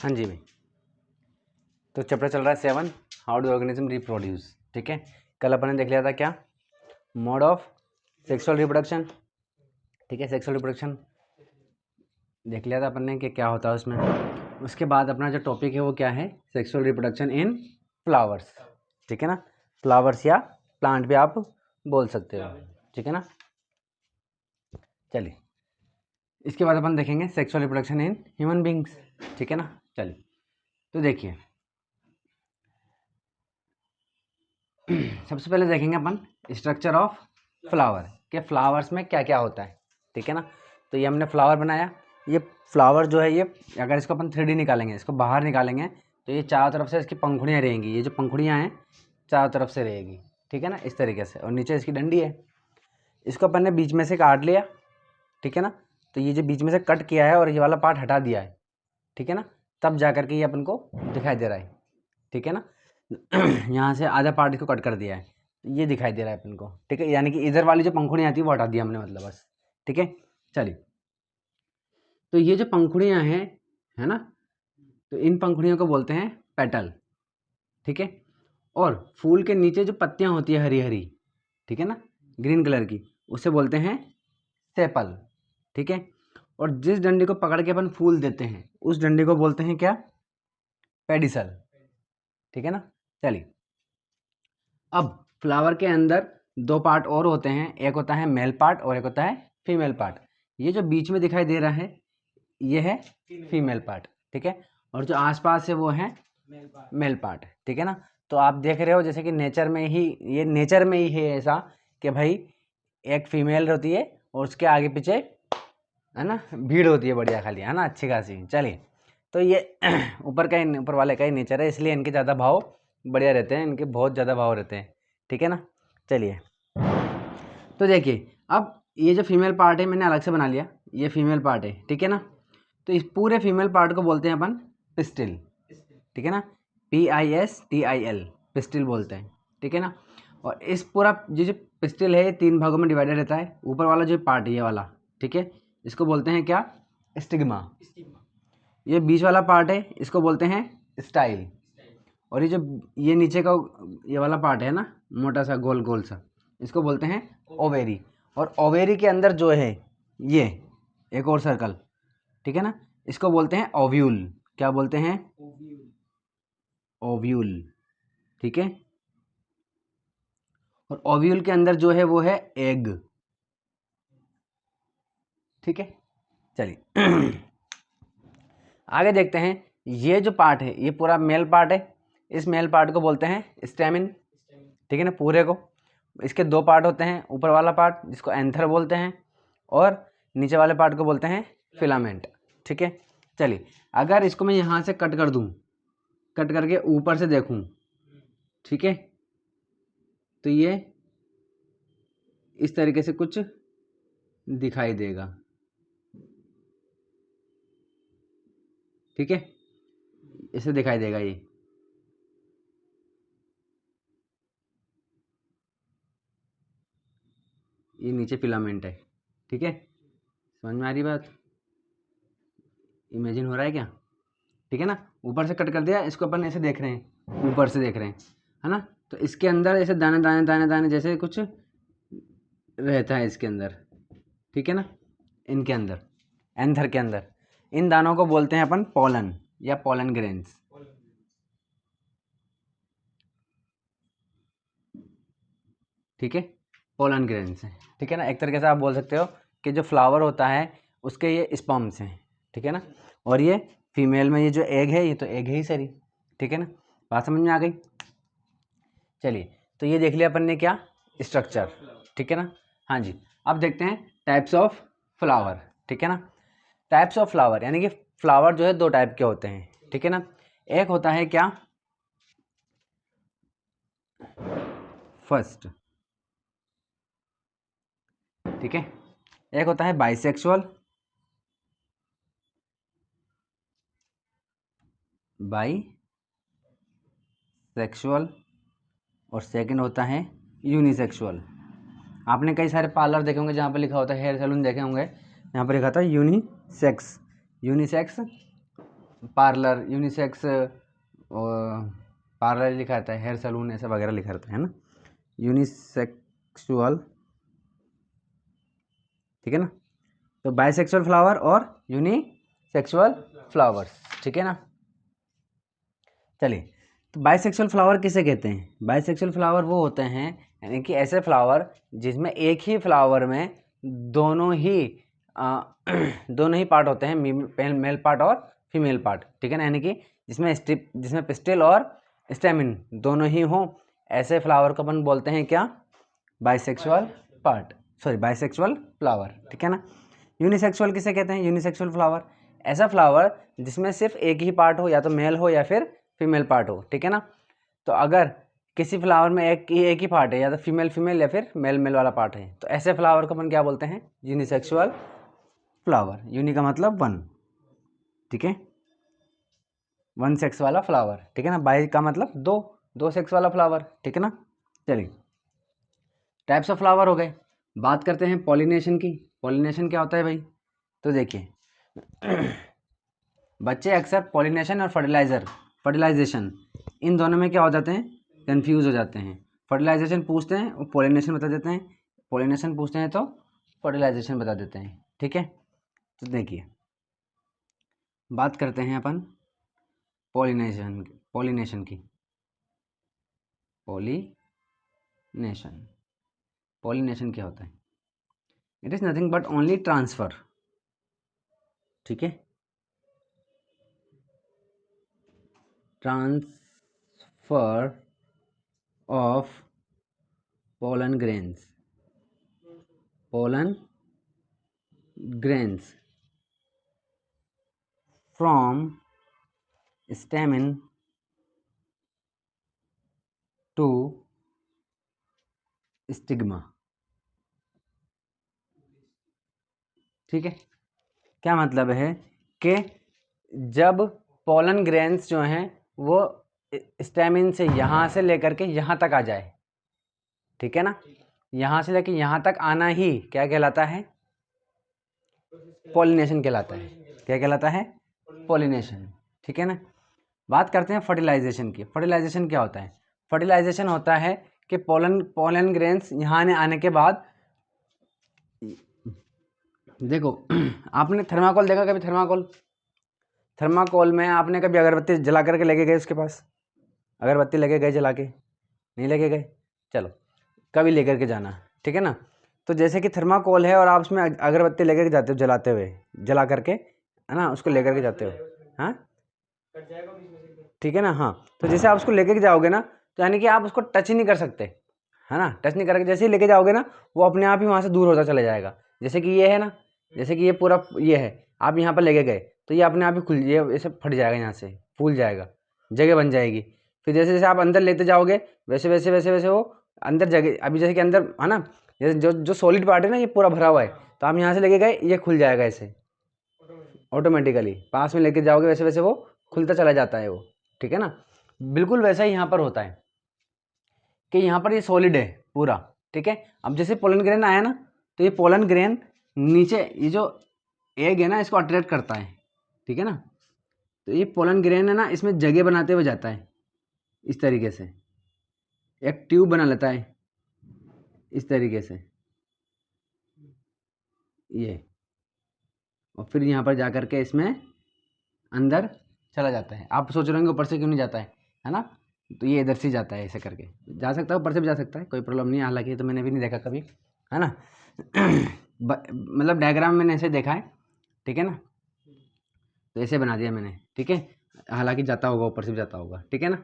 हाँ जी भाई, तो चैप्टर चल रहा है 7, हाउ डू ऑर्गेनिज्म रिप्रोड्यूस। ठीक है, कल अपन ने देख लिया था क्या, मोड ऑफ सेक्सुअल रिप्रोडक्शन। ठीक है, सेक्सुअल रिप्रोडक्शन देख लिया था अपन ने कि क्या होता है उसमें। उसके बाद अपना जो टॉपिक है वो क्या है, सेक्सुअल रिप्रोडक्शन इन फ्लावर्स। ठीक है ना, फ्लावर्स या प्लांट भी आप बोल सकते हो। ठीक है ना, चलिए इसके बाद अपन देखेंगे sexual reproduction in human beings. ठीक है ना, चलिए तो देखिए सबसे पहले देखेंगे अपन स्ट्रक्चर ऑफ फ्लावर के फ्लावर्स में क्या क्या होता है। ठीक है ना, तो ये हमने फ्लावर बनाया। ये फ्लावर जो है, ये अगर इसको अपन 3D निकालेंगे, इसको बाहर निकालेंगे तो ये चारों तरफ से इसकी पंखुड़ियाँ रहेंगी। ये जो पंखुड़ियाँ हैं चारों तरफ से रहेगी। ठीक है ना, इस तरीके से, और नीचे इसकी डंडी है। इसको अपन ने बीच में से काट लिया। ठीक है ना, तो ये जो बीच में से कट किया है और ये वाला पार्ट हटा दिया है। ठीक है ना, तब जा करके ये अपन को दिखाई दे रहा है। ठीक है ना, यहाँ से आधा पार्ट इसको कट कर दिया है, ये दिखाई दे रहा है अपन को। ठीक है, यानी कि इधर वाली जो पंखुड़ियाँ आती है वो हटा दिया हमने, मतलब बस। ठीक है, चलिए तो ये जो पंखुड़ियाँ हैं, है ना, तो इन पंखुड़ियों को बोलते हैं पेटल। ठीक है, और फूल के नीचे जो पत्तियाँ होती है हरी हरी, ठीक है ना, ग्रीन कलर की, उसे बोलते हैं सेपल। ठीक है, और जिस डंडी को पकड़ के अपन फूल देते हैं उस डंडी को बोलते हैं क्या, पेडिसल। ठीक है ना, चलिए अब फ्लावर के अंदर दो पार्ट और होते हैं, एक होता है मेल पार्ट और एक होता है फीमेल पार्ट। ये जो बीच में दिखाई दे रहा है ये है फीमेल पार्ट। ठीक है, और जो आसपास है वो है मेल पार्ट। ठीक है ना, तो आप देख रहे हो जैसे कि नेचर में ही, ये नेचर में ही है ऐसा कि भाई एक फीमेल होती है और उसके आगे पीछे, है ना, भीड़ होती है बढ़िया खाली, है ना, अच्छी खासी। चलिए तो ये ऊपर वाले का ही नेचर है, इसलिए इनके ज़्यादा भाव बढ़िया रहते हैं, इनके बहुत ज़्यादा भाव रहते हैं। ठीक है ना, चलिए तो देखिए अब ये जो फीमेल पार्ट है मैंने अलग से बना लिया, ये फीमेल पार्ट है। ठीक है ना, तो इस पूरे फीमेल पार्ट को बोलते हैं अपन पिस्टिल। ठीक है ना, PISTIL, पिस्टिल बोलते हैं। ठीक है ना, और इस पूरा ये जो पिस्टिल है ये 3 भागों में डिवाइडेड रहता है। ऊपर वाला जो पार्ट है ये वाला, ठीक है, इसको बोलते हैं क्या, स्टिग्मा। ये बीच वाला पार्ट है इसको बोलते हैं स्टाइल, और ये जो ये नीचे का ये वाला पार्ट है ना, मोटा सा गोल गोल सा, इसको बोलते हैं ओवेरी। और ओवेरी के अंदर जो है ये एक और सर्कल, ठीक है ना, इसको बोलते हैं ओव्यूल। क्या बोलते हैं, ओव्यूल। ठीक है, और ओव्यूल के अंदर जो है वो है एग। ठीक है, चलिए आगे देखते हैं। ये जो पार्ट है ये पूरा मेल पार्ट है, इस मेल पार्ट को बोलते हैं स्टेमिन। ठीक है ना, पूरे को। इसके 2 पार्ट होते हैं, ऊपर वाला पार्ट जिसको एंथर बोलते हैं और नीचे वाले पार्ट को बोलते हैं फिलामेंट। ठीक है, चलिए अगर इसको मैं यहाँ से कट कर दूँ, कट करके ऊपर से देखूँ, ठीक है, तो ये इस तरीके से कुछ दिखाई देगा। ठीक है, इसे दिखाई देगा ये नीचे फिलामेंट है। ठीक है, समझ में आ रही बात, इमेजिन हो रहा है क्या। ठीक है ना, ऊपर से कट कर दिया, इसको अपन ऐसे देख रहे हैं, ऊपर से देख रहे हैं, है ना, तो इसके अंदर ऐसे दाने दाने दाने दाने जैसे कुछ रहता है इसके अंदर। ठीक है ना, इनके अंदर, एंथर के अंदर, इन दानों को बोलते हैं अपन पोलन या पोलन ग्रेन्स। ठीक है, पोलन ग्रेन्स हैं। ठीक है ना, एक तरीके से आप बोल सकते हो कि जो फ्लावर होता है उसके ये स्पर्म्स हैं। ठीक है ना, और ये फीमेल में ये जो एग है ये तो एग है ही सरी। ठीक है ना, बात समझ में आ गई। चलिए तो ये देख लिया अपन ने क्या, स्ट्रक्चर। ठीक है ना, हाँ जी, अब देखते हैं टाइप्स ऑफ फ्लावर। ठीक है ना, टाइप्स ऑफ फ्लावर यानी कि फ्लावर जो है 2 टाइप के होते हैं। ठीक है ना, एक होता है क्या, फर्स्ट, ठीक है, एक होता है बाइसेक्सुअल, बाइसेक्सुअल, और सेकंड होता है यूनिसेक्सुअल। आपने कई सारे पार्लर देखे होंगे जहाँ पर लिखा होता है, हेयर सैलून देखे होंगे, यहाँ पर लिखा था यूनिसेक्स। यूनिसेक्स पार्लर, यूनिसेक्स, और पार्लर लिखा रहता है, हेयर सैलून ऐसा वगैरह लिखा रहता है ना, यूनिसेक्सुअल, ठीक है ना। तो बाइसेक्सुअल फ्लावर और यूनिसेक्सुअल फ्लावर्स, ठीक है ना। चलिए, तो बाइसेक्सुअल फ्लावर किसे कहते हैं? बाइसेक्सुअल फ्लावर वो होते हैं यानी कि ऐसे फ्लावर जिसमें एक ही फ्लावर में दोनों ही दोनों ही पार्ट होते हैं, मेल पार्ट और फीमेल पार्ट, ठीक है ना। यानी कि जिसमें पिस्टिल और स्टेमिन दोनों ही हों, ऐसे फ्लावर को अपन बोलते हैं क्या? बाइसेक्सुअल बाइसेक्सुअल फ्लावर, ठीक है ना। यूनिसेक्सुअल किसे कहते हैं? यूनिसेक्सुअल फ्लावर ऐसा फ्लावर जिसमें सिर्फ एक ही पार्ट हो, या तो मेल हो या फिर फीमेल पार्ट हो, ठीक है ना। तो अगर किसी फ्लावर में एक ही पार्ट है, या तो फीमेल या फिर मेल वाला पार्ट है, तो ऐसे फ्लावर को अपन क्या बोलते हैं? Unisexual flower. यूनि का मतलब वन, ठीक है, वन सेक्स वाला फ्लावर, ठीक है ना। बाई का मतलब दो सेक्स वाला फ्लावर, ठीक है ना। चलिए, टाइप्स ऑफ फ्लावर हो गए। बात करते हैं पॉलिनेशन की। पॉलिनेशन क्या होता है भाई? तो देखिए बच्चे अक्सर पॉलिनेशन और फर्टिलाइजेशन इन दोनों में क्या हो जाते हैं? कंफ्यूज हो जाते हैं। फर्टिलाइजेशन पूछते हैं और पॉलिनेशन बता देते हैं, पॉलिनेशन पूछते हैं तो फर्टिलाइजेशन बता देते हैं, ठीक है। तो देखिए, बात करते हैं अपन पॉलिनेशन की। पॉलिनेशन क्या होता है? It is nothing but only transfer, ठीक है, transfer of pollen grains from stamen to stigma, ठीक है। क्या मतलब है कि जब पोलन ग्रेन्स जो हैं वो स्टेमिन से यहाँ से लेकर के यहाँ तक आ जाए, ठीक है ना, यहाँ से लेकर यहाँ तक आना ही क्या कहलाता है? पॉलिनेशन कहलाता है। क्या कहलाता है? पॉलिनेशन, ठीक है ना। बात करते हैं फर्टिलाइजेशन की। फर्टिलाइजेशन क्या होता है? फर्टिलाइजेशन होता है कि पोलन ग्रेन्स यहाँ आने के बाद, देखो आपने थर्माकोल देखा कभी? थर्माकोल में आपने कभी अगरबत्ती जला करके लेके गए उसके पास? अगरबत्ती लेके गए जला के? नहीं लेके गए। चलो, कभी लेकर के जाना, ठीक है ना। तो जैसे कि थर्माकोल है और आप उसमें अगरबत्ती लेकर के जाते हो जलाते हुए, जला करके, है ना, उसको लेकर के जाते हो, हाँ, ठीक है ना। हाँ, तो जैसे आप उसको लेकर के जाओगे ना, तो यानी कि आप उसको टच ही नहीं कर सकते, है ना। टच नहीं करके जैसे ही लेके जाओगे ना, वो अपने आप ही वहाँ से दूर होता चला जाएगा। जैसे कि ये है ना, जैसे कि ये पूरा ये है, आप यहाँ पर लेके गए तो ये अपने आप ही ये ऐसे फट जाएगा, यहाँ से फूल जाएगा, जगह बन जाएगी। फिर जैसे जैसे आप अंदर लेते जाओगे वैसे वैसे वैसे वैसे वो अंदर जगह, अभी जैसे कि अंदर है ना, जैसे जो जो सॉलिड पार्ट है ना, ये पूरा भरा हुआ है, तो आप यहाँ से लेके गए, ये खुल जाएगा ऐसे ऑटोमेटिकली। पास में लेके जाओगे वैसे वैसे वो खुलता चला जाता है वो, ठीक है ना। बिल्कुल वैसा ही यहाँ पर होता है कि यहाँ पर ये सॉलिड है पूरा, ठीक है। अब जैसे पोलन ग्रेन आया ना, तो ये पोलन ग्रेन नीचे ये जो एग है ना, इसको अट्रैक्ट करता है, ठीक है ना। तो ये पोलन ग्रेन है ना, इसमें जगह बनाते हुए जाता है इस तरीके से, एक ट्यूब बना लेता है इस तरीके से ये, और फिर यहाँ पर जा कर के इसमें अंदर चला जाता है। आप सोच रहे होंगे ऊपर से क्यों नहीं जाता है ना, तो ये इधर से जाता है, ऐसे करके जा सकता है, ऊपर से भी जा सकता है, कोई प्रॉब्लम नहीं है। हालांकि तो मैंने भी नहीं देखा कभी, है ना मतलब डायग्राम मैंने ऐसे देखा है, ठीक है ना, तो ऐसे बना दिया मैंने, ठीक है। हालांकि जाता होगा, ऊपर से भी जाता होगा, ठीक है ना।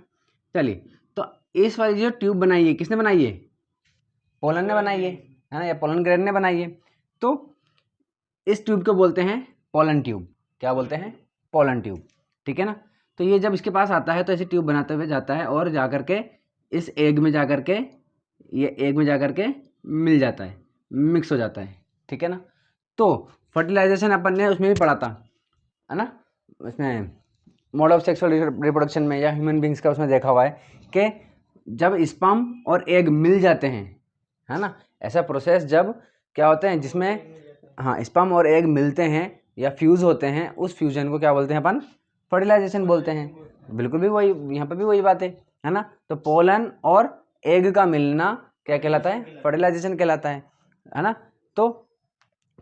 चलिए, तो इस वाली जो ट्यूब बनाई है, किसने बनाई है? पोलन ने बनाई है ना, या पोलन ग्रेन ने बनाई है। तो इस ट्यूब को बोलते हैं पोलन ट्यूब। क्या बोलते हैं? पोलन ट्यूब, ठीक है ना। तो ये जब इसके पास आता है तो ऐसे ट्यूब बनाते हुए जाता है और जा कर के इस एग में जा कर के, ये एग में जा कर के मिल जाता है, मिक्स हो जाता है, ठीक है ना। तो फर्टिलाइजेशन अपन ने उसमें भी पढ़ा था, है ना, उसमें मोड ऑफ सेक्सुअल रिप्रोडक्शन में, या ह्यूमन बींग्स का उसमें देखा हुआ है कि जब स्पर्म और एग मिल जाते हैं, है ना, ऐसा प्रोसेस जब क्या होते हैं जिसमें, हाँ, स्पर्म और एग मिलते हैं या फ्यूज़ होते हैं, उस फ्यूजन को क्या बोलते हैं अपन? फर्टिलाइजेशन बोलते हैं। बिल्कुल भी वही, यहाँ पे भी वही बात है ना। तो पोलन और एग का मिलना क्या कहलाता है? फर्टिलाइजेशन कहलाता है ना। तो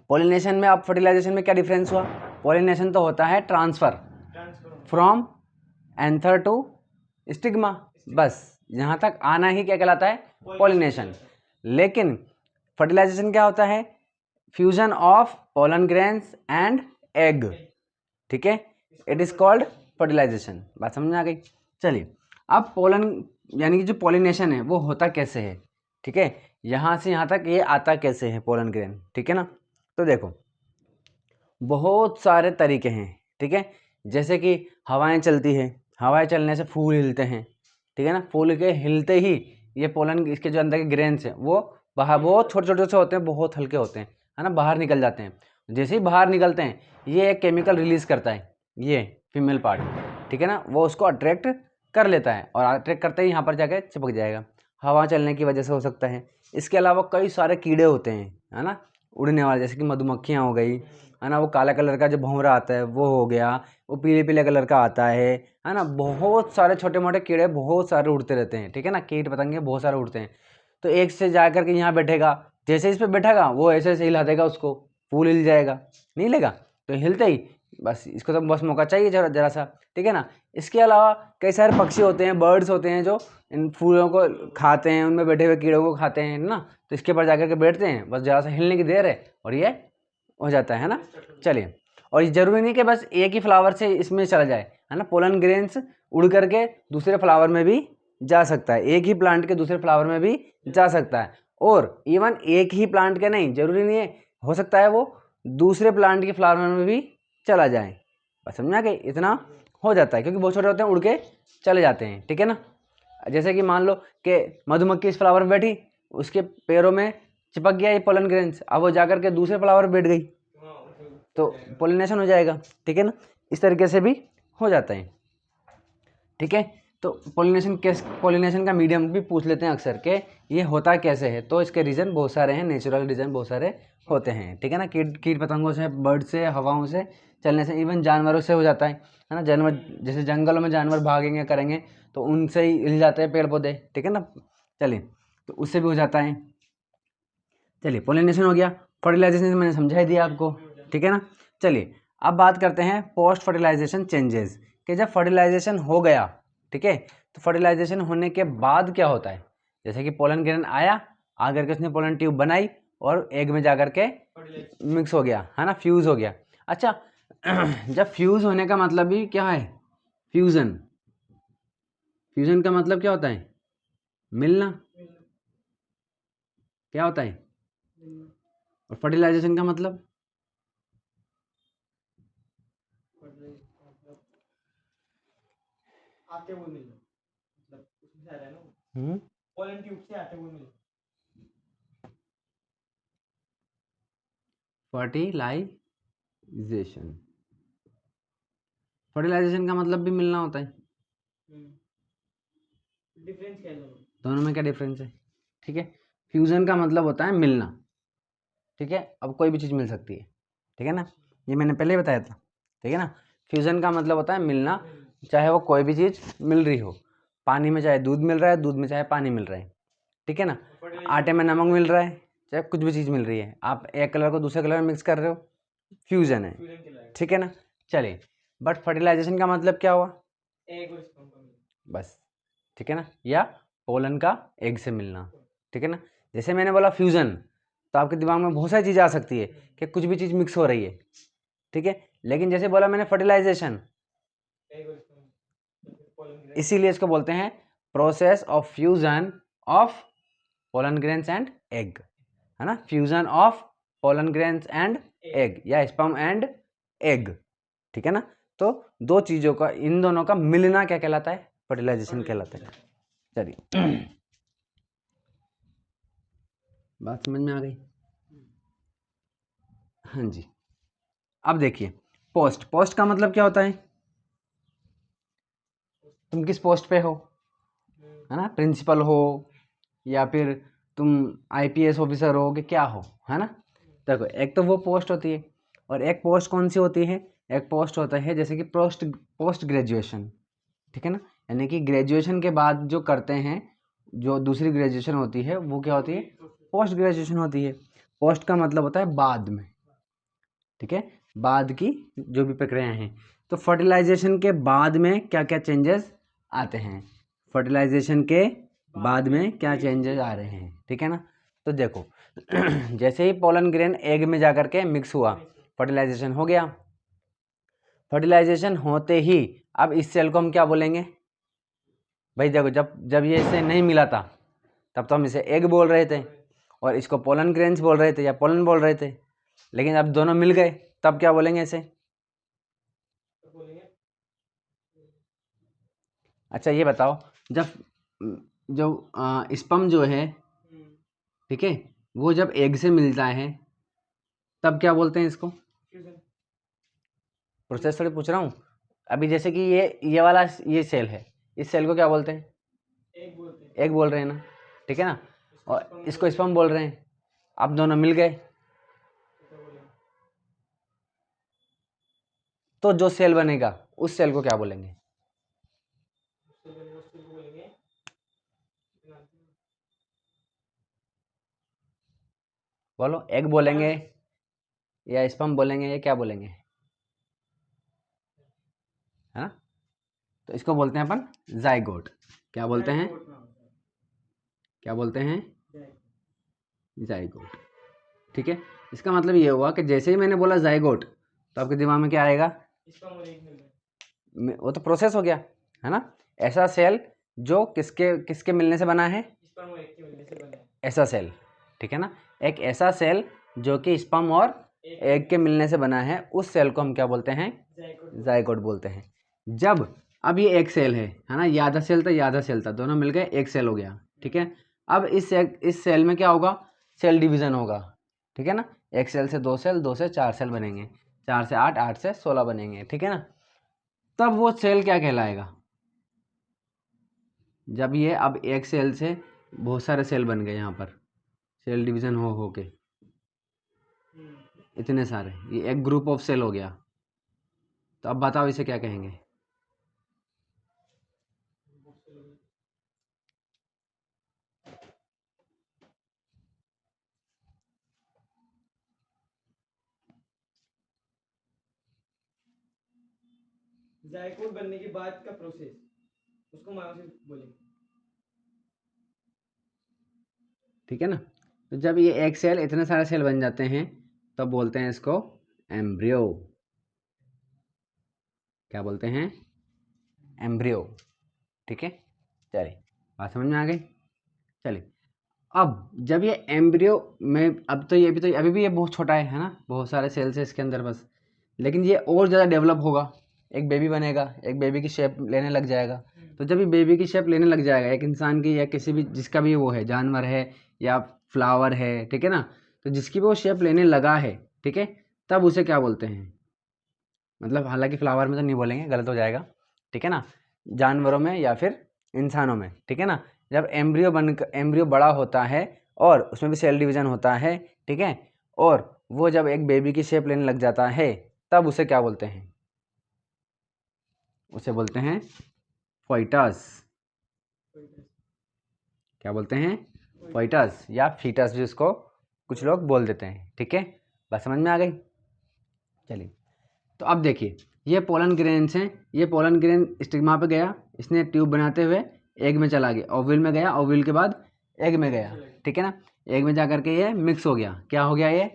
पॉलिनेशन में, अब फर्टिलाइजेशन में क्या डिफरेंस हुआ? पॉलिनेशन तो होता है transfer from anther to stigma, बस यहाँ तक आना ही क्या कहलाता है? पॉलिनेशन। लेकिन फर्टिलाइजेशन क्या होता है? Fusion of pollen grains and egg, ठीक है, इट इज कॉल्ड फर्टिलाइजेशन। बात समझ में आ गई? चलिए, अब पोलन यानी कि जो पॉलिनेशन है वो होता कैसे है, ठीक है, यहाँ से यहाँ तक ये आता कैसे है पोलन ग्रेन, ठीक है ना। तो देखो, बहुत सारे तरीके हैं, ठीक है। जैसे कि हवाएं चलती है, हवाएं चलने से फूल हिलते हैं, ठीक है ना। फूल के हिलते ही ये पोलन, इसके जो अंदर के ग्रेन्स हैं वो बाहर, बहुत छोटे छोटे से होते हैं, बहुत हल्के होते हैं, है ना, बाहर निकल जाते हैं। जैसे ही बाहर निकलते हैं ये एक केमिकल रिलीज करता है, ये फीमेल पार्ट, ठीक है ना, वो उसको अट्रैक्ट कर लेता है और अट्रैक्ट करते ही यहाँ पर जाके चिपक जाएगा। हवा चलने की वजह से हो सकता है। इसके अलावा कई सारे कीड़े होते हैं, है ना, उड़ने वाले, जैसे कि मधुमक्खियाँ हो गई, है ना, वो काला कलर का जो भंवरा आता है वो हो गया, वो पीले पीले कलर का आता है ना। बहुत सारे छोटे मोटे कीड़े बहुत सारे उड़ते रहते हैं, ठीक है ना, कीट पतंगे बहुत सारे उड़ते हैं। तो एक से जा करके यहाँ बैठेगा, जैसे इस पर बैठेगा वो ऐसे ऐसे हिला देगा, उसको फूल हिल जाएगा, नहीं लेगा, तो हिलते ही बस इसको तो बस मौका चाहिए जरा जरा सा, ठीक है ना। इसके अलावा कई सारे पक्षी होते हैं, बर्ड्स होते हैं जो इन फूलों को खाते हैं, उनमें बैठे हुए कीड़ों को खाते हैं ना। तो इसके ऊपर जाकर के बैठते हैं, बस जरा सा हिलने की देर है और ये हो जाता है ना। चलिए, और ये जरूरी नहीं कि बस एक ही फ्लावर से इसमें चला जाए, है ना। पोलन ग्रेन्स उड़ करके दूसरे फ्लावर में भी जा सकता है, एक ही प्लांट के दूसरे फ्लावर में भी जा सकता है। और इवन एक ही प्लांट के नहीं, जरूरी नहीं है, हो सकता है वो दूसरे प्लांट के फ्लावर में भी चला जाए। बस समझा कि इतना हो जाता है, क्योंकि बहुत छोटे होते हैं, उड़ के चले जाते हैं, ठीक है ना। जैसे कि मान लो कि मधुमक्खी इस फ्लावर में बैठी, उसके पैरों में चिपक गया ये पोलन ग्रेन्स, अब वो जाकर के दूसरे फ्लावर में बैठ गई तो पोलिनेशन हो जाएगा, ठीक है ना। इस तरीके से भी हो जाता है, ठीक है। तो पोलिनेशन का मीडियम भी पूछ लेते हैं अक्सर के ये होता कैसे है। तो इसके रीज़न बहुत सारे हैं, नेचुरल रीज़न बहुत सारे होते हैं, ठीक है ना। कीट पतंगों से, बर्ड से, हवाओं से चलने से, इवन जानवरों से हो जाता है ना। जानवर जैसे जंगलों में जानवर भागेंगे करेंगे तो उनसे ही हिल जाते हैं पेड़ पौधे, ठीक है ना। चलिए, तो उससे भी हो जाता है। चलिए, पोलिनेशन हो गया। फर्टिलाइजेशन मैंने समझा ही दिया आपको, ठीक है ना। चलिए, अब बात करते हैं पोस्ट फर्टिलाइजेशन चेंजेस, कि जब फर्टिलाइजेशन हो गया, ठीक है, तो फर्टिलाइजेशन होने के बाद क्या होता है। जैसे कि पोलन ग्रेन आया, आकर के उसने पोलन ट्यूब बनाई और एग में जाकर के मिक्स हो गया, है ना, फ्यूज़ हो गया। अच्छा, जब फ्यूज़ होने का मतलब भी क्या है? फ्यूज़न। फ्यूज़न का मतलब क्या होता है? मिलना। क्या होता है? और फर्टिलाइजेशन का मतलब? आते हुए मिलना, मतलब उसमें से आ रहा है ना, पोलन ट्यूब से आते हुए मिलना। फर्टिलाइजेशन, फर्टिलाइजेशन का मतलब भी मिलना होता है। डिफरेंस क्या है दोनों? दोनों में क्या डिफरेंस है? ठीक है, फ्यूजन का मतलब होता है मिलना, ठीक है। अब कोई भी चीज़ मिल सकती है, ठीक है ना, ये मैंने पहले ही बताया था, ठीक है ना। फ्यूजन का मतलब होता है मिलना, चाहे वो कोई भी चीज़ मिल रही हो। पानी में चाहे दूध मिल रहा है, दूध में चाहे पानी मिल रहा है, ठीक है ना। आटे में नमक मिल रहा है, चाहे कुछ भी चीज़ मिल रही है, आप एक कलर को दूसरे कलर में मिक्स कर रहे हो, फ्यूजन है, ठीक है ना। चलिए, बट फर्टिलाइजेशन का मतलब क्या हुआ? एग और स्पर्म का मिलना, बस, ठीक है ना, या पोलन का एग से मिलना, ठीक है ना। जैसे मैंने बोला फ्यूजन, तो आपके दिमाग में बहुत सारी चीज़ें आ सकती है कि कुछ भी चीज़ मिक्स हो रही है, ठीक है। लेकिन जैसे बोला मैंने फर्टिलाइजेशन, एग और स्पर्म, पोलन ग्रेन, इसीलिए इसको बोलते हैं process of fusion of pollen grains and egg, है ना, fusion of pollen grains and egg या स्पर्म एंड एग, ठीक है ना। तो दो चीज़ों का, इन दोनों का मिलना क्या कहलाता है? फर्टिलाइजेशन कहलाता है। चलिए, बात समझ में आ गई? हाँ जी। अब देखिए, पोस्ट, पोस्ट का मतलब क्या होता है? तुम किस पोस्ट पे हो, है ना, प्रिंसिपल हो या फिर तुम आईपीएस ऑफिसर हो कि क्या हो, है ना। देखो, एक तो वो पोस्ट होती है और एक पोस्ट कौन सी होती है एक पोस्ट होता है जैसे कि पोस्ट ग्रेजुएशन, ठीक है ना, यानी कि ग्रेजुएशन के बाद जो करते हैं, जो दूसरी ग्रेजुएशन होती है वो क्या होती है, पोस्ट ग्रेजुएशन होती है। पोस्ट का मतलब होता है बाद में, ठीक है, बाद की जो भी प्रक्रियाएं हैं। तो फर्टिलाइजेशन के बाद में क्या क्या चेंजेस आते हैं, फर्टिलाइजेशन के बाद में क्या चेंजेस आ रहे हैं, ठीक है ना। तो देखो जैसे ही पोलन ग्रेन एग में जाकर के मिक्स हुआ, फर्टिलाइजेशन हो गया। फर्टिलाइजेशन होते ही अब इस सेल को हम क्या बोलेंगे भाई, देखो जब जब ये इसे नहीं मिला था तब तो हम इसे एग बोल रहे थे और इसको पोलन ग्रेन्स बोल रहे थे या पोलन बोल रहे थे, लेकिन अब दोनों मिल गए तब क्या बोलेंगे इसे। अच्छा ये बताओ, जब जो स्पर्म जो है, ठीक है, वो जब एग से मिलता है तब क्या बोलते हैं इसको, प्रोसेस थोड़ी पूछ रहा हूँ। अभी जैसे कि ये वाला ये सेल है, इस सेल को क्या बोलते हैं, एग बोल रहे हैं ना, ठीक है ना, और इसको स्पर्म बोल रहे हैं। अब दोनों मिल गए तो जो सेल बनेगा उस सेल को क्या बोलेंगे, बोलो, एग बोलेंगे या स्पर्म बोलेंगे या क्या बोलेंगे, है ना। तो इसको बोलते हैं अपन जाइगोट। क्या बोलते हैं, क्या बोलते हैं, जाइगोट, ठीक है। इसका मतलब ये हुआ कि जैसे ही मैंने बोला जाइगोट तो आपके दिमाग में क्या आएगा, वो तो प्रोसेस हो गया, है ना। ऐसा सेल जो किसके किसके मिलने से बना है, ऐसा सेल, ठीक है ना, एक ऐसा सेल जो कि स्पर्म और एग के मिलने से बना है, उस सेल को हम क्या बोलते हैं, जाइगोट बोलते हैं। जब अब ये एक सेल है ना, ये आधा सेल था ये आधा सेल था, दोनों मिल गए एक सेल हो गया, ठीक है। अब इस सेल में क्या होगा, सेल डिवीजन होगा, ठीक है ना। एक सेल से दो से चार सेल बनेंगे, 4 से 8, 8 से 16 बनेंगे, ठीक है ना। तब वो सेल क्या कहलाएगा, जब ये अब एक सेल से बहुत सारे सेल बन गए, यहाँ पर सेल डिवीजन हो के इतने सारे, ये एक ग्रुप ऑफ सेल हो गया। तो अब बताओ इसे क्या कहेंगे, जायकोट बनने के बाद का प्रोसेस उसको मायोसिस बोलेंगे, ठीक है ना। तो जब ये एक सेल इतने सारे सेल बन जाते हैं तब बोलते हैं इसको एम्ब्रियो। क्या बोलते हैं, एम्ब्रियो, ठीक है। चलिए बात समझ में आ गई। चलिए अब जब ये एम्ब्रियो में, अब तो ये अभी भी ये बहुत छोटा है ना, बहुत सारे सेल्स है इसके अंदर बस, लेकिन ये और ज़्यादा डेवलप होगा, एक बेबी बनेगा, एक बेबी की शेप लेने लग जाएगा। तो जब ये बेबी की शेप लेने लग जाएगा, एक इंसान की या किसी भी जिसका भी वो है, जानवर है या फ्लावर है, ठीक है ना, तो जिसकी भी वो शेप लेने लगा है, ठीक है, तब उसे क्या बोलते हैं, मतलब हालांकि फ्लावर में तो नहीं बोलेंगे, गलत हो जाएगा, ठीक है ना, जानवरों में या फिर इंसानों में, ठीक है ना। जब एम्ब्रियो बड़ा होता है और उसमें भी सेल डिवीजन होता है, ठीक है, और वो जब एक बेबी की शेप लेने लग जाता है तब उसे क्या बोलते हैं, उसे बोलते हैं फोइटस। क्या बोलते हैं, फोइटस या फीटस भी उसको कुछ लोग बोल देते हैं, ठीक है। बात समझ में आ गई। चलिए तो अब देखिए, ये पोलन ग्रेन्स हैं, ये पोलन ग्रेन स्टिग्मा पे गया, इसने ट्यूब बनाते हुए एग में चला गया, ओविल में गया, ओविल के बाद एग में गया, ठीक है ना। एग में जा करके ये मिक्स हो गया, क्या हो गया, ये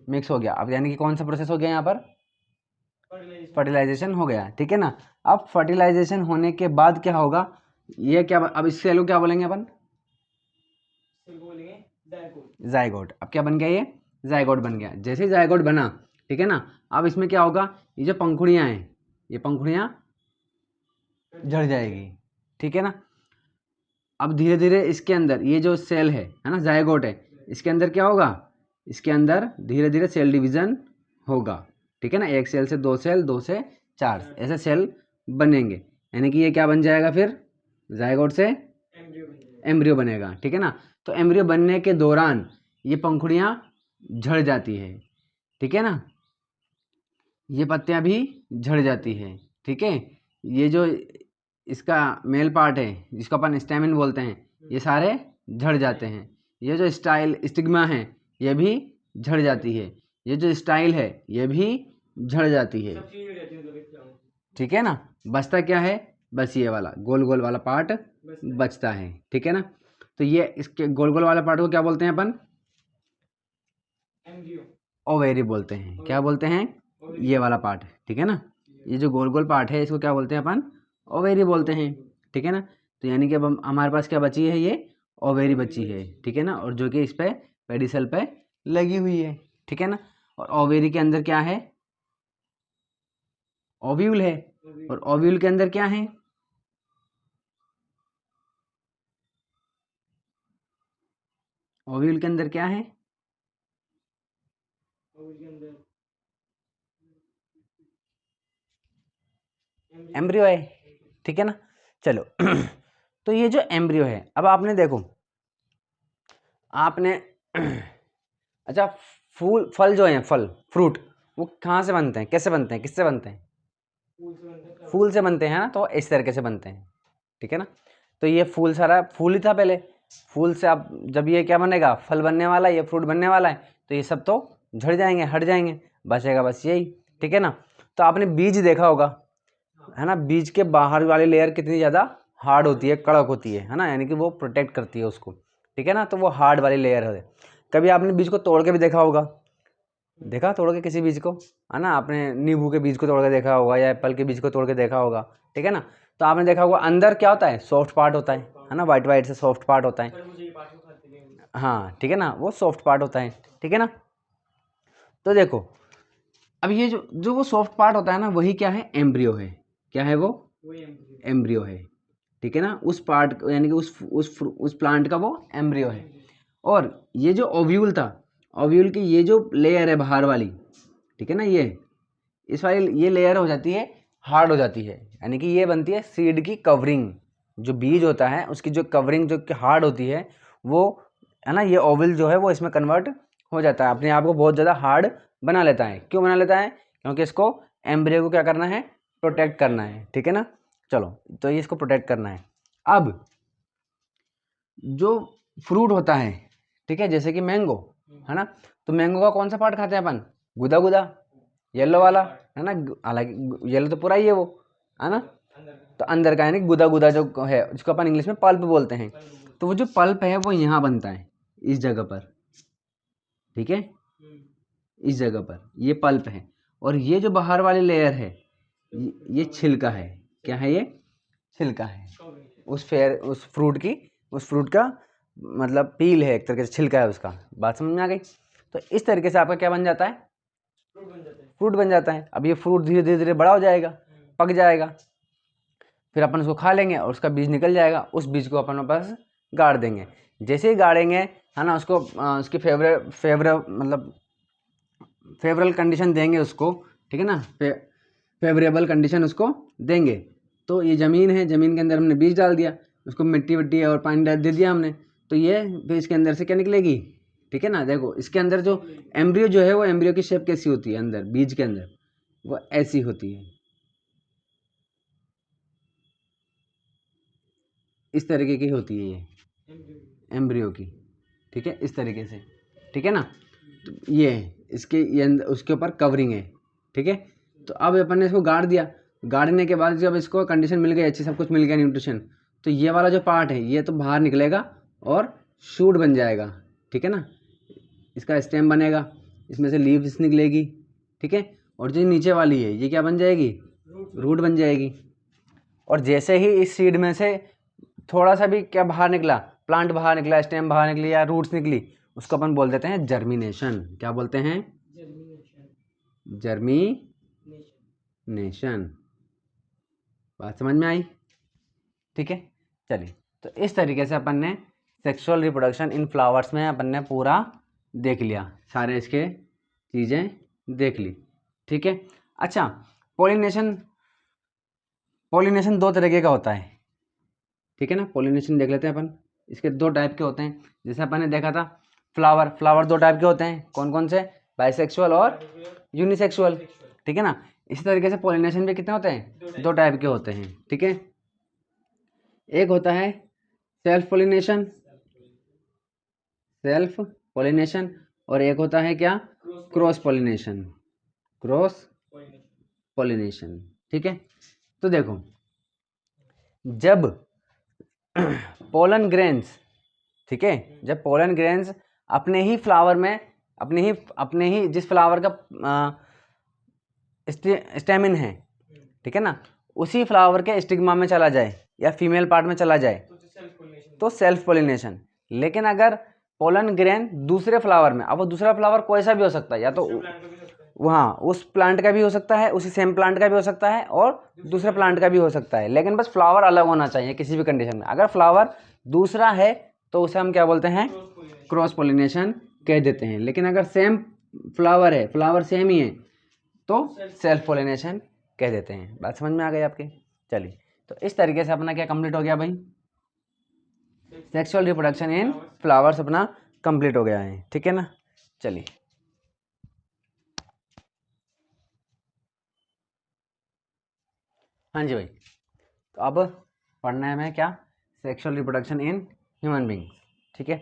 मिक्स हो गया। अब यानी कि कौन सा प्रोसेस हो गया यहाँ पर, फर्टिलाइजेशन हो गया, ठीक है ना। अब फर्टिलाइजेशन होने के बाद क्या होगा, ये क्या, अब इस सेल को क्या बोलेंगे अपन, जाइगोट। अब क्या बन गया, ये जाइगोट बन गया। जैसे ही जाइगोट बना, ठीक है ना, अब इसमें क्या होगा, ये जो पंखुड़ियाँ हैं, ये पंखुड़ियाँ झड़ जाएगी, ठीक है ना। अब धीरे धीरे इसके अंदर ये जो सेल है ना, जाइगोट है, इसके अंदर क्या होगा, इसके अंदर धीरे धीरे सेल डिवीजन होगा, ठीक है ना। एक सेल से 2 सेल, 2 से 4 ऐसे सेल बनेंगे, यानी कि ये क्या बन जाएगा फिर, जाइगोट से एम्ब्रियो बनेगा, ठीक है ना। तो एम्ब्रियो बनने के दौरान ये पंखुड़ियाँ झड़ जाती है, ठीक है ना। ये पत्तियां भी झड़ जाती है, ठीक है। ये जो इसका मेल पार्ट है जिसको अपन स्टेमिन बोलते हैं, ये सारे झड़ जाते हैं। ये जो स्टिग्मा है ये भी झड़ जाती है। ये जो स्टाइल है ये भी झड़ जाती है, सब चीजें रहती हैं मतलब एक plant में। ठीक है ना। बचता क्या है, बस ये वाला गोल गोल वाला पार्ट बस बचता है, ठीक है ना। तो ये इसके गोल गोल वाले पार्ट को क्या बोलते हैं अपन, एम्ब्रियो। ओवेरी बोलते हैं। क्या बोलते हैं, ये वाला पार्ट, ठीक है ना। ये जो गोल गोल पार्ट है इसको क्या बोलते हैं अपन, ओवेरी बोलते हैं, ठीक है ना। तो यानी कि अब हमारे पास क्या बची है, ये ओवेरी बची है, ठीक है ना। और जो कि इस पे पेडिसल पे लगी हुई है, ठीक है ना। और ओवेरी के अंदर क्या है, ओव्यूल है। और ओव्यूल के अंदर क्या है, ओव्यूल के अंदर क्या है, उसके अंदर एम्ब्रियो है, ठीक है ना। चलो तो ये जो एम्ब्रियो है, अब आपने देखो आपने अच्छा, फल जो है, फल फ्रूट, वो कहाँ से बनते हैं, कैसे बनते हैं, किससे बनते हैं, फूल से बनता है। फूल से बनते हैं ना। तो इस तरीके से बनते हैं, ठीक है ना। तो ये फूल सारा फूल ही था पहले, फूल से अब जब ये क्या बनेगा, फल बनने वाला है, ये फ्रूट बनने वाला है, तो ये सब तो झड़ जाएंगे, हट जाएंगे, बचेगा बस यही, ठीक है ना। तो आपने बीज देखा होगा, है ना। बीज के बाहर वाली लेयर कितनी ज़्यादा हार्ड होती है, कड़क होती है ना, यानी कि वो प्रोटेक्ट करती है उसको, ठीक है ना। तो वो हार्ड वाली लेयर है। कभी आपने बीज को तोड़ के भी देखा होगा, देखा तोड़ के किसी बीज को, है ना। आपने नींबू के बीज को तोड़ के देखा होगा या एप्पल के बीज को तोड़ के देखा होगा, ठीक है ना। तो आपने देखा होगा अंदर क्या होता है, सॉफ्ट पार्ट होता है ना, वाइट वाइट से सॉफ्ट पार्ट होता है, खरबूजे के पास को खाते हैं। हाँ, ठीक है ना, वो सॉफ्ट पार्ट होता है, ठीक है ना। तो देखो अब ये जो जो वो सॉफ्ट पार्ट होता है ना, वही क्या है, एम्ब्रियो है। क्या है वो, वही एम्ब्रियो। एम्ब्रियो है, ठीक है ना। उस पार्ट यानी कि उस प्लांट का वो एम्ब्रियो है। और ये जो ओव्यूल था, ओव्यूल की ये जो लेयर है बाहर वाली, ठीक है ना, ये इस वाली ये लेयर हो जाती है, हार्ड हो जाती है, यानी कि ये बनती है सीड की कवरिंग। जो बीज होता है उसकी जो कवरिंग जो हार्ड होती है वो, है ना, ये ओवल जो है वो इसमें कन्वर्ट हो जाता है, अपने आप को बहुत ज़्यादा हार्ड बना लेता है। क्यों बना लेता है, क्योंकि इसको एम्ब्रियो को क्या करना है, प्रोटेक्ट करना है, ठीक है ना। चलो तो ये इसको प्रोटेक्ट करना है। अब जो फ्रूट होता है, ठीक है, जैसे कि मैंगो, है ना। तो मैंगो का कौन सा पार्ट खाते हैं अपन, गुदा गुदा, येलो वाला, है ना। हालांकि येलो तो पूरा ही है वो, है ना। अंदर तो अंदर का यानी गुदा गुदा जो है, जिसको अपन इंग्लिश में पल्प बोलते हैं। तो वो जो पल्प है वो यहाँ बनता है, इस जगह पर, ठीक है, इस जगह पर ये पल्प है। और ये जो बाहर वाली लेयर है ये छिलका है। क्या है ये, छिलका है उस फ्रूट की, उस फ्रूट का मतलब पील है, एक तरीके से छिलका है उसका। बात समझ में आ गई। तो इस तरीके से आपका क्या बन जाता है, फ्रूट बन जाता है। फ्रूट बन जाता है। अब ये फ्रूट धीरे धीरे धीरे बड़ा हो जाएगा, पक जाएगा, फिर अपन उसको खा लेंगे और उसका बीज निकल जाएगा। उस बीज को अपन वापस गाड़ देंगे। जैसे ही गाड़ेंगे, है ना, उसको उसकी मतलब फेवरल कंडीशन देंगे उसको, ठीक है ना, फेवरेबल कंडीशन उसको देंगे। तो ये ज़मीन है, ज़मीन के अंदर हमने बीज डाल दिया, उसको मिट्टी वट्टी और पानी दे दिया हमने, तो ये फिर इसके अंदर से क्या निकलेगी, ठीक है ना। देखो इसके अंदर जो एम्ब्रियो जो है वो एम्ब्रियो की शेप कैसी होती है, अंदर बीज के अंदर वो ऐसी होती है, इस तरीके की होती है ये एम्ब्रियो की, ठीक है, इस तरीके से, ठीक है ना। तो ये है इसके, ये उसके ऊपर कवरिंग है, ठीक है। तो अब अपन ने इसको गाड़ दिया, गाड़ने के बाद जब इसको कंडीशन मिल गई अच्छी, सब कुछ मिल गया न्यूट्रिशन, तो ये वाला जो पार्ट है ये तो बाहर निकलेगा और शूट बन जाएगा, ठीक है ना। इसका स्टेम बनेगा, इसमें से लीव्स निकलेगी, ठीक है। और जो नीचे वाली है ये क्या बन जाएगी, रूट बन जाएगी। और जैसे ही इस सीड में से थोड़ा सा भी क्या बाहर निकला, प्लांट बाहर निकला, स्टेम बाहर निकली या रूट्स निकली, उसको अपन बोल देते हैं जर्मिनेशन। क्या बोलते हैं, जर्मिनेशन। बात समझ में आई, ठीक है। चलिए, तो इस तरीके से अपन ने सेक्सुअल रिप्रोडक्शन इन फ्लावर्स में अपन ने पूरा देख लिया, सारे इसके चीज़ें देख ली, ठीक है। अच्छा, पोलिनेशन, पोलिनेशन दो तरीके का होता है, ठीक है ना। पोलिनेशन देख लेते हैं अपन, इसके दो टाइप के होते हैं। जैसे अपन ने देखा था फ्लावर, फ्लावर दो टाइप के होते हैं, कौन कौन से, बाइसेक्सुअल और यूनिसेक्सुअल, ठीक है ना। इसी तरीके से पॉलिनेशन भी कितने होते हैं, 2 टाइप के होते हैं, ठीक है। एक होता है सेल्फ पॉलिनेशन, सेल्फ पॉलिनेशन, और एक होता है क्या, क्रॉस पॉलिनेशन, क्रॉस पॉलिनेशन, ठीक है। तो देखो, जब पोलन ग्रेन्स, ठीक है, जब पोलन ग्रेन्स अपने ही फ्लावर में, अपने ही जिस फ्लावर का स्टेमिन है, ठीक है ना, उसी फ्लावर के स्टिग्मा में चला जाए या फीमेल पार्ट में चला जाए तो सेल्फ पोलिनेशन। लेकिन अगर पोलन ग्रेन दूसरे फ्लावर में, अब वो दूसरा फ्लावर कोई सा भी हो सकता है, या तो वहाँ उस प्लांट का भी हो सकता है, उसी सेम प्लांट का भी हो सकता है, और दूसरे प्लांट का भी हो सकता है, लेकिन बस फ्लावर अलग होना चाहिए किसी भी कंडीशन में। अगर फ्लावर दूसरा है तो उसे हम क्या बोलते हैं, क्रॉस पोलिनेशन कह देते हैं। लेकिन अगर सेम फ्लावर है, फ्लावर सेम ही है, तो सेल्फ पोलिनेशन कह देते हैं। बात समझ में आ गई आपके। चलिए, तो इस तरीके से अपना क्या कंप्लीट हो गया भाई, सेक्सुअल रिप्रोडक्शन इन फ्लावर्स अपना कंप्लीट हो गया है, ठीक है ना। चलिए, हाँ जी भाई, तो अब पढ़ना है हमें क्या, sexual reproduction in human beings, ठीक है।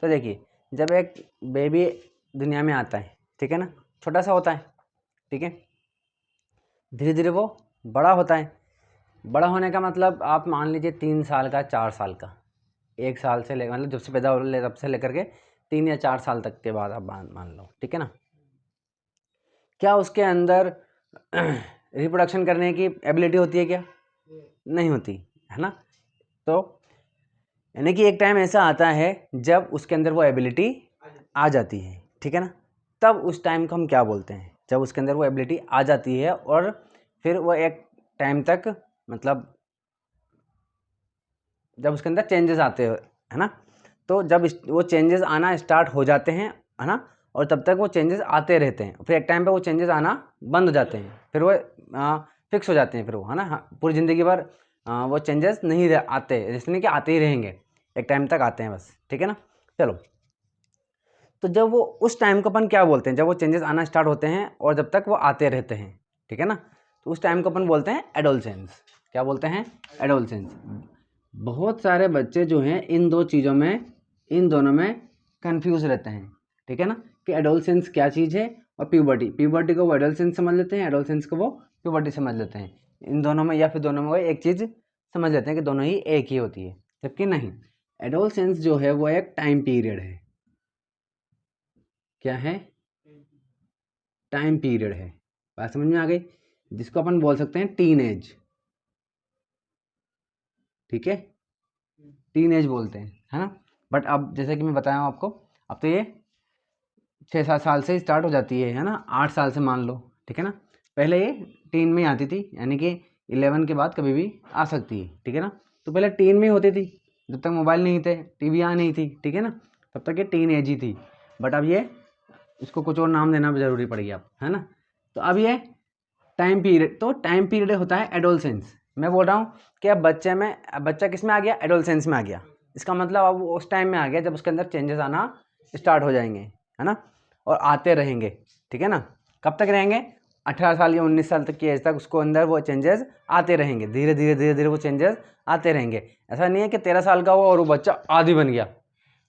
तो देखिए, जब एक बेबी दुनिया में आता है, ठीक है ना, छोटा सा होता है, ठीक है, धीरे धीरे वो बड़ा होता है। बड़ा होने का मतलब आप मान लीजिए 3 साल का, 4 साल का, 1 साल से ले, मतलब जब से पैदा हो तब से लेकर के 3 या 4 साल तक के बाद आप मान लो, ठीक है ना। क्या उसके अंदर रिप्रोडक्शन करने की एबिलिटी होती है क्या, नहीं होती है ना। तो यानी कि एक टाइम ऐसा आता है जब उसके अंदर वो एबिलिटी आ जाती है, ठीक है ना। तब उस टाइम को हम क्या बोलते हैं, जब उसके अंदर वो एबिलिटी आ जाती है और फिर वो एक टाइम तक, मतलब जब उसके अंदर चेंजेस आते हैं, है ना। तो जब वो चेंजेस आना स्टार्ट हो जाते हैं, है ना, और तब तक वो चेंजेस आते रहते हैं, फिर एक टाइम पे वो चेंजेस आना बंद हो जाते हैं, फिर वो फिक्स हो जाते हैं, फिर वो, है ना, पूरी ज़िंदगी भर वो चेंजेस नहीं आते, इसलिए कि आते ही रहेंगे, एक टाइम तक आते हैं बस, ठीक है ना। चलो, तो जब वो उस टाइम को अपन क्या बोलते हैं, जब वो चेंजेस आना स्टार्ट होते हैं और जब तक वो आते रहते हैं, ठीक है ना, तो उस टाइम को अपन बोलते हैं एडोलसेंस। क्या बोलते हैं, एडोलसेंस। बहुत सारे बच्चे जो हैं इन दो चीज़ों में, इन दोनों में कंफ्यूज रहते हैं, ठीक है ना, कि एडोलसेंस क्या चीज़ है और प्यूबर्टी, प्यूबर्टी को वो एडोलसेंस समझ लेते हैं, एडोलसेंस को वो प्यूबर्टी समझ लेते हैं। इन दोनों में या फिर दोनों में वो एक चीज़ समझ लेते हैं कि दोनों ही एक ही होती है, जबकि नहीं। एडोलसेंस जो है वो एक टाइम पीरियड है। क्या है, टाइम पीरियड है। बात समझ में आ गई, जिसको अपन बोल सकते हैं टीन एज, ठीक है, टीन एज बोलते हैं, है ना। बट अब जैसे कि मैं बताया हूँ आपको, अब तो ये 6-7 साल से स्टार्ट हो जाती है ना, 8 साल से मान लो, ठीक है ना। पहले ये टीन में ही आती थी, यानी कि 11 के बाद कभी भी आ सकती है, ठीक है ना। तो पहले टीन में ही होती थी, जब तक मोबाइल नहीं थे, टीवी आ नहीं थी, ठीक है ना, तब तक ये टीन एज ही थी। बट अब ये, इसको कुछ और नाम देना भी ज़रूरी पड़ गया, है ना। तो अब ये टाइम पीरियड, तो टाइम पीरियड होता है एडोलसेंस। मैं बोल रहा हूँ कि अब बच्चा किस में आ गया, एडोलसेंस में आ गया। इसका मतलब अब वो उस टाइम में आ गया जब उसके अंदर चेंजेस आना स्टार्ट हो जाएंगे, है ना, और आते रहेंगे, ठीक है ना। कब तक रहेंगे, 18 साल या 19 साल तक की एज तक उसको अंदर वो चेंजेस आते रहेंगे, धीरे धीरे वो चेंजेस आते रहेंगे। ऐसा नहीं है कि 13 साल का हुआ और वो बच्चा आदि बन गया,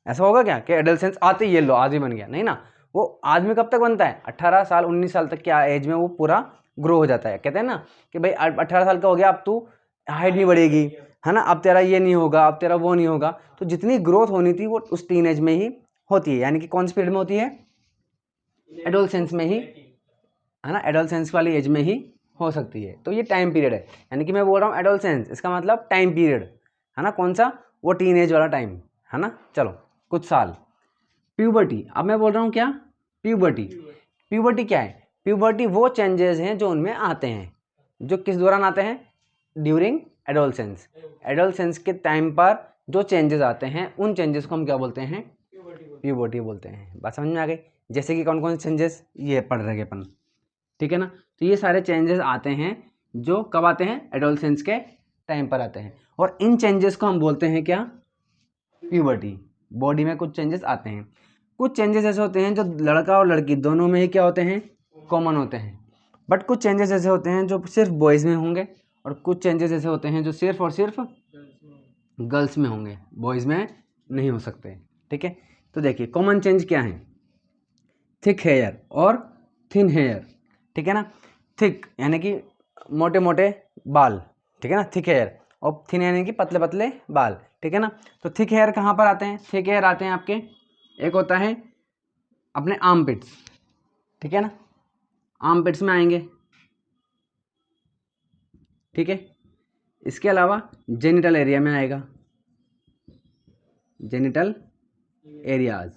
ऐसा होगा क्या कि एडोलसेंस आते ही ये लो आदि बन गया, नहीं ना। वो आदमी कब तक बनता है, 18 साल 19 साल तक की एज में वो पूरा ग्रो हो जाता है। कहते हैं ना कि भाई 18 साल का हो गया, अब तू हाइट नहीं बढ़ेगी, है ना, अब तेरा ये नहीं होगा, अब तेरा वो नहीं होगा। तो जितनी ग्रोथ होनी थी वो उस टीन एज में ही होती है, यानी कि कौन सी पीरियड में होती है, एडोलसेंस में ही, है ना, एडोलसेंस वाली एज में ही हो सकती है। तो ये टाइम पीरियड है, यानी कि मैं बोल रहा हूँ एडोलसेंस, इसका मतलब टाइम पीरियड, है ना, कौन सा, वो टीन एज वाला टाइम, है ना। चलो, कुछ साल। प्यूबर्टी, अब मैं बोल रहा हूँ क्या, प्यूबर्टी। प्यूबर्टी क्या है, प्यूबर्टी वो चेंजेस हैं जो उनमें आते हैं, जो किस दौरान आते हैं, ड्यूरिंग एडोलसेंस। एडोलसेंस के टाइम पर जो चेंजेस आते हैं उन चेंजेस को हम क्या बोलते हैं, प्यूबर्टी बोलते हैं। बात समझ में आ गई। जैसे कि कौन कौन से चेंजेस ये पढ़ रहे हैं अपन, ठीक है ना। तो ये सारे चेंजेस आते हैं जो कब आते हैं, एडोलसेंस के टाइम पर आते हैं, और इन चेंजेस को हम बोलते हैं क्या, प्यूबर्टी। बॉडी में कुछ चेंजेस आते हैं, कुछ चेंजेस ऐसे होते हैं जो लड़का और लड़की दोनों में ही क्या होते हैं, कॉमन होते हैं। बट कुछ चेंजेस ऐसे होते हैं जो सिर्फ बॉयज़ में होंगे और कुछ चेंजेस ऐसे होते हैं जो सिर्फ और सिर्फ गर्ल्स में होंगे, बॉयज़ में नहीं हो सकते। ठीक है, तो देखिए कॉमन चेंज क्या है, थिक हेयर और थिन हेयर। ठीक है ना, थिक यानी कि मोटे मोटे बाल, ठीक है ना, थिक हेयर, और थिन यानी कि पतले पतले बाल। ठीक है ना, तो थिक हेयर कहाँ पर आते हैं, थिक हेयर आते हैं आपके, एक होता है अपने आर्म पिट्स, ठीक है ना, आर्म पिट्स में आएंगे। ठीक है, इसके अलावा जेनिटल एरिया में आएगा, जेनिटल एरियाज,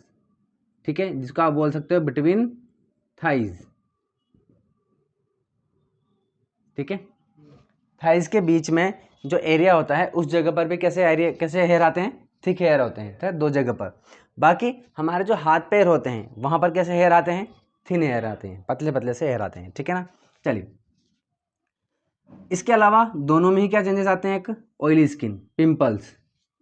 ठीक है, जिसको आप बोल सकते हो बिटवीन थाइज। ठीक है, थाइज के बीच में जो एरिया होता है उस जगह पर भी कैसे हेयर आते हैं, थिक हेयर होते हैं, ठीक है, दो जगह पर। बाकी हमारे जो हाथ पैर होते हैं वहाँ पर कैसे हेयर आते हैं, थिन हेयर आते हैं, पतले पतले से हेयर आते हैं। ठीक है ना, चलिए इसके अलावा दोनों में ही क्या चेंजेस आते हैं, एक ऑयली स्किन, पिंपल्स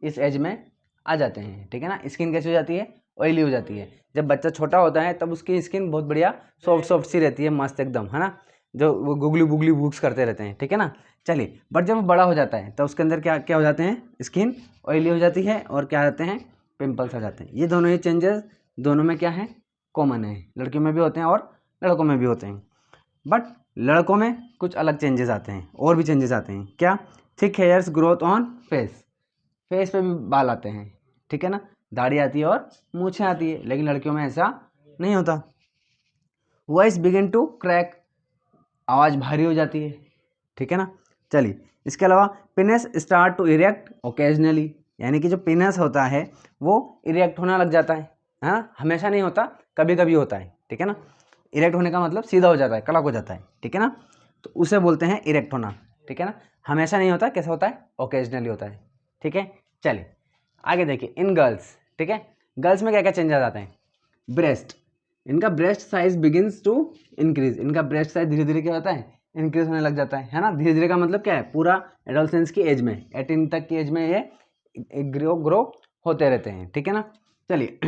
इस एज में आ जाते हैं। ठीक है ना, स्किन कैसी हो जाती है, ऑयली हो जाती है। जब बच्चा छोटा होता है तब उसकी स्किन बहुत बढ़िया सॉफ्ट सॉफ्ट सी रहती है, मस्त एकदम, है ना, जो वो गुगली बुगली बुक्स करते रहते हैं। ठीक है ना, चलिए बट जब वो बड़ा हो जाता है तो उसके अंदर क्या क्या हो जाते हैं, स्किन ऑयली हो जाती है और क्या आते हैं, पिंपल्स आ जाते हैं। ये दोनों ही चेंजेस दोनों में क्या है, कॉमन है, लड़कियों में भी होते हैं और लड़कों में भी होते हैं। बट लड़कों में कुछ अलग चेंजेस आते हैं, और भी चेंजेस आते हैं। क्या, thick hairs growth on face, face पे भी बाल आते हैं। ठीक है ना, दाढ़ी आती है और मूछें आती है, लेकिन लड़कियों में ऐसा नहीं होता। वॉइस बिगिन टू क्रैक, आवाज़ भारी हो जाती है। ठीक है ना, चलिए इसके अलावा penis start to erect occasionally, यानी कि जो पिनस होता है वो इरेक्ट होना लग जाता है, हाँ, हमेशा नहीं होता, कभी कभी होता है। ठीक है ना, इरेक्ट होने का मतलब सीधा हो जाता है, कड़क हो जाता है। ठीक है ना, तो उसे बोलते हैं इरेक्ट होना। ठीक है ना, हमेशा नहीं होता, कैसा होता है, ओकेजनली होता है। ठीक है, चलिए आगे देखिए इन गर्ल्स। ठीक है, गर्ल्स में क्या क्या चेंजेस आते हैं, ब्रेस्ट, इनका breast size begins to increase, इनका ब्रेस्ट साइज धीरे धीरे क्या होता है, इंक्रीज होने लग जाता है ना। धीरे धीरे का मतलब क्या है, पूरा एडोलसेंस की एज में 18 तक की एज में ये ग्रो होते रहते हैं। ठीक है ना, चलिए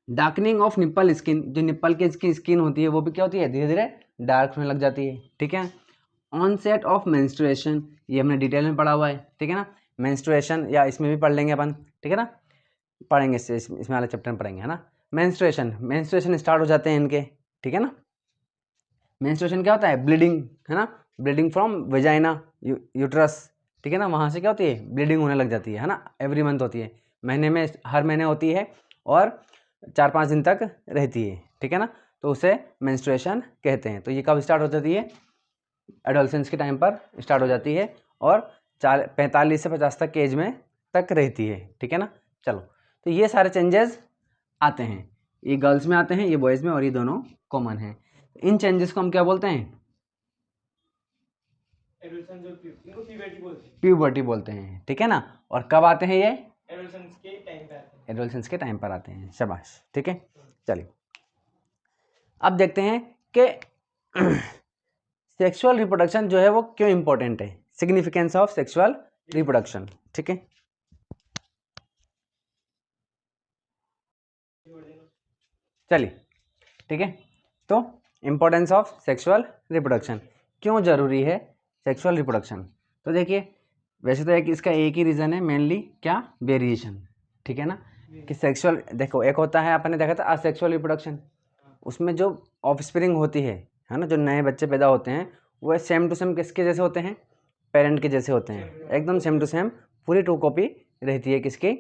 डार्कनिंग ऑफ निप्पल स्किन, जो निप्पल की स्किन होती है वो भी क्या होती है, धीरे धीरे डार्क होने लग जाती है। ठीक है, ऑनसेट ऑफ मेंस्ट्रुएशन, ये हमने डिटेल में पढ़ा हुआ है। ठीक है ना, मेंस्ट्रुएशन या इसमें भी पढ़ लेंगे अपन। ठीक है ना, पढ़ेंगे इसमें वाले चैप्टर में पढ़ेंगे, है ना। मेंस्ट्रुएशन स्टार्ट हो जाते हैं इनके। ठीक है ना, मेंस्ट्रुएशन क्या होता है, ब्लीडिंग, है ना, ब्लीडिंग फ्रॉम वेजाइना यूट्रस। ठीक है ना, वहाँ से क्या होती है, ब्लीडिंग होने लग जाती है ना। एवरी मंथ होती है, महीने में, हर महीने होती है और 4-5 दिन तक रहती है। ठीक है ना, तो उसे मेंस्ट्रुएशन कहते हैं। तो ये कब स्टार्ट हो जाती है, एडोलसेंस के टाइम पर स्टार्ट हो जाती है और 45 से 50 तक के एज में तक रहती है। ठीक है ना, चलो तो ये सारे चेंजेस आते हैं, ये गर्ल्स में आते हैं, ये बॉयज़ में, और ये दोनों कॉमन है। इन चेंजेस को हम क्या बोलते हैं, एडोलसेंस और इनको प्यूबर्टी बोलते हैं, प्यूबर्टी बोलते हैं। ठीक है ना, और कब आते हैं ये, एडोलसेंस के टाइम पे आते हैं, एडोलसेंस के टाइम पर आते हैं। शाबाश, ठीक है, चलिए अब देखते हैं कि सेक्सुअल रिप्रोडक्शन जो है वो क्यों इंपॉर्टेंट है, सिग्निफिकेंस ऑफ सेक्सुअल रिप्रोडक्शन। ठीक है, चलिए ठीक है, तो इम्पोर्टेंस ऑफ सेक्सुअल रिप्रोडक्शन, क्यों ज़रूरी है सेक्सुअल रिप्रोडक्शन। तो देखिए वैसे तो इसका एक ही रीज़न है मेनली, क्या, वेरिएशन। ठीक है ना, कि सेक्सुअल, देखो एक होता है आपने देखा था असेक्सुअल रिप्रोडक्शन, उसमें जो ऑफस्प्रिंग होती है ना, जो नए बच्चे पैदा होते हैं वो सेम टू सेम किसके जैसे होते हैं, पेरेंट के जैसे होते हैं, एकदम सेम टू सेम, पूरी ट्रू कॉपी रहती है किसकी,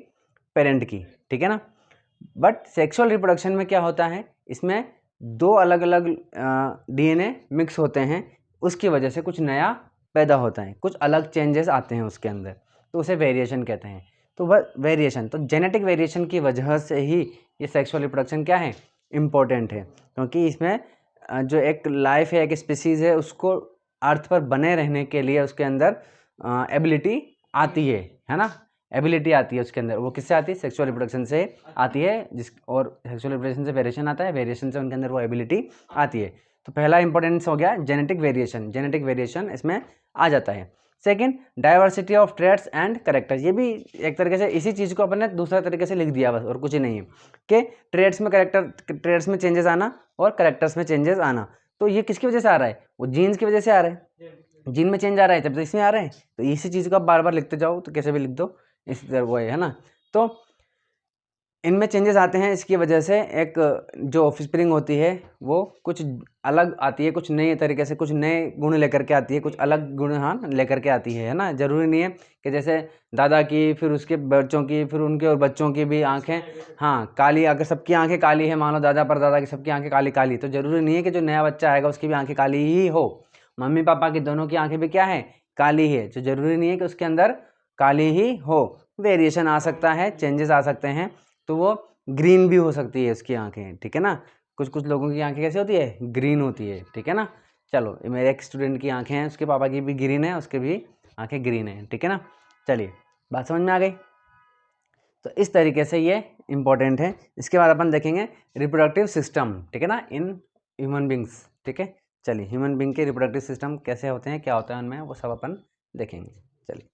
पेरेंट की। ठीक है ना, बट सेक्सुअल रिप्रोडक्शन में क्या होता है, इसमें दो अलग अलग डीएनए मिक्स होते हैं, उसकी वजह से कुछ नया पैदा होता है, कुछ अलग चेंजेस आते हैं उसके अंदर, तो उसे वेरिएशन कहते हैं। तो वह वेरिएशन, तो जेनेटिक वेरिएशन की वजह से ही ये सेक्सुअल रिप्रोडक्शन क्या है, इम्पोर्टेंट है, क्योंकि इसमें जो एक लाइफ है, एक स्पीसीज़ है, उसको अर्थ पर बने रहने के लिए उसके अंदर एबिलिटी आती है ना, एबिलिटी आती है उसके अंदर, वो किससे आती है, सेक्सुअल रिप्रोडक्शन से आती है, जिस और सेक्सुअल रिप्रोडक्शन से वेरिएशन आता है, वेरिएशन से उनके अंदर वो एबिलिटी आती है। तो पहला इंपॉर्टेंस हो गया जेनेटिक वेरिएशन, जेनेटिक वेरिएशन इसमें आ जाता है। Second, diversity of traits and characters, ये भी एक तरीके से इसी चीज़ को अपन ने दूसरा तरीके से लिख दिया बस, और कुछ ही नहीं है, कि ट्रेट्स में चेंजेस आना और करेक्टर्स में चेंजेस आना। तो ये किसकी वजह से आ रहा है, वो जीन्स की वजह से आ रहा है, जीन में चेंज आ रहा है, जब तो इसमें आ रहा है। तो इसी चीज़ को आप बार बार लिखते जाओ तो कैसे भी लिख दो, इस तरह वो है ना। तो इनमें चेंजेस आते हैं, इसकी वजह से एक जो ऑफस्प्रिंग होती है वो कुछ अलग आती है, कुछ नए तरीके से, कुछ नए गुण लेकर के आती है, कुछ अलग गुण हाँ लेकर के आती है ना। ज़रूरी नहीं है कि जैसे दादा की, फिर उसके बच्चों की, फिर उनके और बच्चों की भी आंखें हाँ काली, अगर सबकी आंखें काली है, मान लो दादा परदादा की सबकी आंखें काली काली, तो ज़रूरी नहीं है कि जो नया बच्चा आएगा उसकी भी आंखें काली ही हो। मम्मी पापा की दोनों की आंखें भी क्या है, काली है, तो ज़रूरी नहीं है कि उसके अंदर काली ही हो, वेरिएशन आ सकता है, चेंजेस आ सकते हैं। तो वो ग्रीन भी हो सकती है उसकी आंखें, ठीक है ना। कुछ कुछ लोगों की आंखें कैसी होती है, ग्रीन होती है, ठीक है ना। चलो मेरे एक स्टूडेंट की आंखें हैं, उसके पापा की भी ग्रीन है, उसके भी आंखें ग्रीन है, ठीक है ना। चलिए बात समझ में आ गई। तो इस तरीके से ये इम्पोर्टेंट है। इसके बाद अपन देखेंगे रिप्रोडक्टिव सिस्टम, ठीक है ना, इन ह्यूमन बींग्स, ठीक है। चलिए ह्यूमन बींग के रिप्रोडक्टिव सिस्टम कैसे होते हैं, क्या होता है उनमें, वो सब अपन देखेंगे। चलिए।